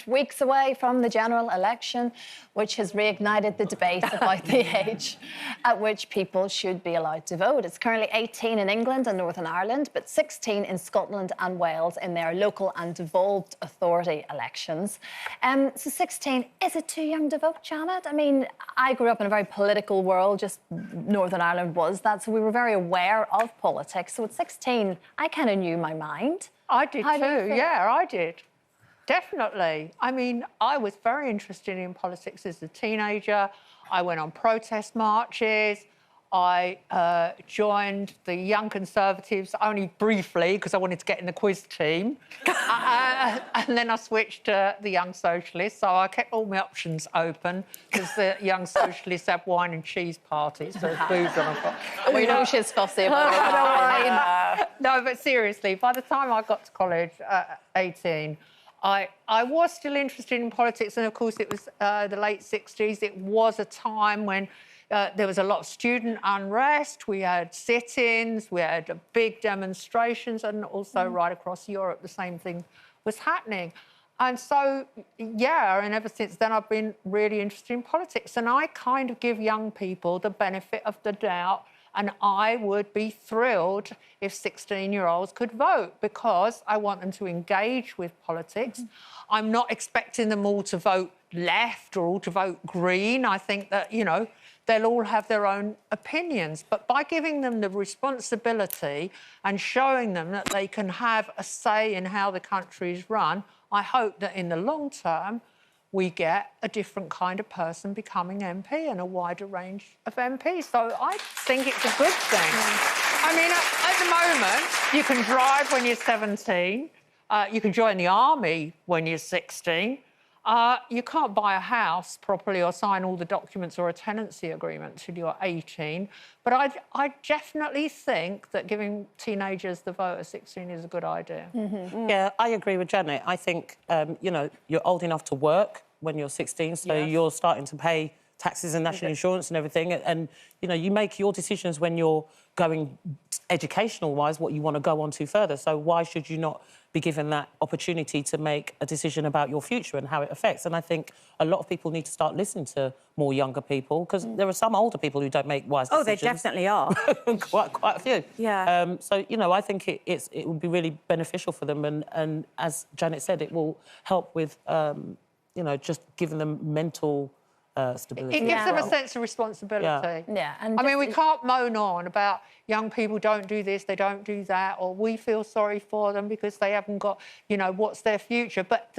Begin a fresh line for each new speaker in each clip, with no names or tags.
weeks away from the general election, which has reignited the debate about the age at which people should be allowed to vote. It's currently 18 in England and Northern Ireland, but 16 in Scotland and Wales in their local and devolved authority elections. So 16, is it too young to vote, Janet? I mean, I grew up in a very political world, just Northern Ireland was that, so we were very aware of politics. So at 16, I kind of knew my mind.
I did too, yeah, I did. Definitely. I mean, I was very interested in politics as a teenager. I went on protest marches. I joined the Young Conservatives only briefly because I wanted to get in the quiz team. And then I switched to the Young Socialists, so I kept all my options open because the Young Socialists have wine and cheese parties, so there's booze on them.
We know she's fussy about it.
No, but seriously, by the time I got to college at 18, I was still interested in politics, and of course it was the late 60s. It was a time when there was a lot of student unrest. We had sit-ins, we had big demonstrations, and also right across Europe the same thing was happening. And so, yeah, and ever since then I've been really interested in politics. And I kind of give young people the benefit of the doubt, and I would be thrilled if 16-year-olds could vote because I want them to engage with politics. I'm not expecting them all to vote left or all to vote Green. I think that, you know, they'll all have their own opinions. But by giving them the responsibility and showing them that they can have a say in how the country is run, I hope that in the long term, we get a different kind of person becoming MP and a wider range of MPs. So I think it's a good thing. I mean, at the moment, you can drive when you're 17, you can join the army when you're 16, you can't buy a house properly or sign all the documents or a tenancy agreement till you're 18. But I definitely think that giving teenagers the vote at 16 is a good idea.
Yeah, I agree with Janet. I think, you know, you're old enough to work when you're 16, so you're starting to pay taxes and national insurance and everything. And, you know, you make your decisions when you're going educational-wise, what you want to go on to further. So why should you not be given that opportunity to make a decision about your future and how it affects? And I think a lot of people need to start listening to more younger people because there are some older people who don't make wise decisions.
Oh, they definitely are.
quite a few.
Yeah.
So, you know, I think it would be really beneficial for them. And as Janet said, it will help with, you know, just giving them mental stability.
It gives them a sense of responsibility.
Yeah. And
I mean, we can't moan on about young people don't do this, they don't do that, or we feel sorry for them because they haven't got, you know, what's their future. But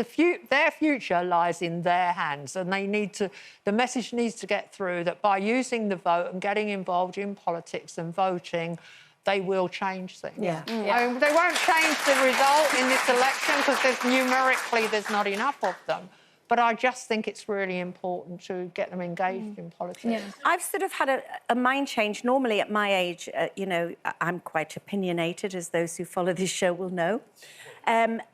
their future lies in their hands, and they need to. The message needs to get through that by using the vote and getting involved in politics and voting, they will change things.
Yeah.
I mean, they won't change the result in this election because numerically there's not enough of them. But I just think it's really important to get them engaged in politics.
Yeah.
I've sort of had a mind change. Normally, at my age, you know, I'm quite opinionated, as those who follow this show will know.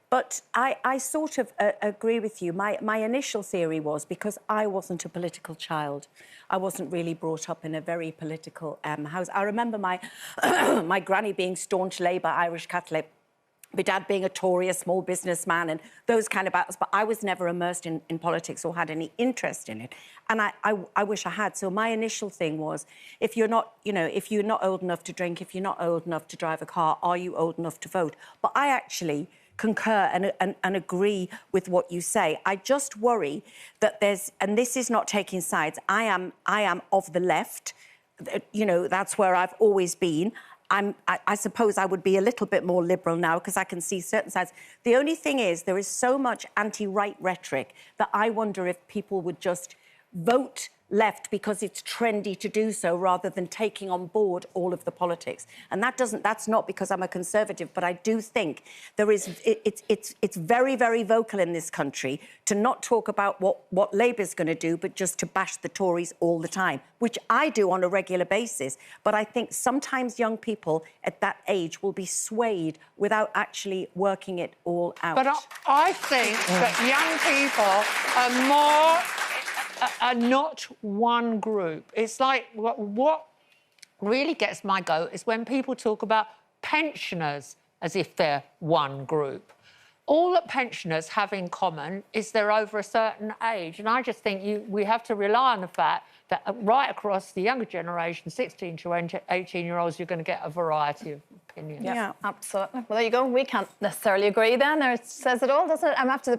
But I sort of agree with you. My initial theory was because I wasn't a political child. I wasn't really brought up in a very political house. I remember my, my granny being staunch Labour, Irish Catholic, my dad being a Tory, a small businessman, and those kind of battles. But I was never immersed in politics or had any interest in it. And I wish I had. So my initial thing was, if you're not, you know, if you're not old enough to drink, if you're not old enough to drive a car, are you old enough to vote? But I actually concur and agree with what you say. I just worry that there's, and this is not taking sides, I am of the left. You know, that's where I've always been. I suppose I would be a little bit more liberal now because I can see certain sides. The only thing is there is so much anti-right rhetoric that I wonder if people would just vote left because it's trendy to do so rather than taking on board all of the politics. And that's not because I'm a conservative, but I do think there is, it's very, very vocal in this country to not talk about what Labour's going to do, but just to bash the Tories all the time, which I do on a regular basis. But I think sometimes young people at that age will be swayed without actually working it all out.
But I think that young people are more... are not one group. It's like what really gets my goat is when people talk about pensioners as if they're one group. all that pensioners have in common is they're over a certain age. And I just think we have to rely on the fact that right across the younger generation, 16 to 18-year-olds, you're going to get a variety of opinions.
Yeah, absolutely. Well, there you go. We can't necessarily agree then. It says it all, doesn't it? I'm after the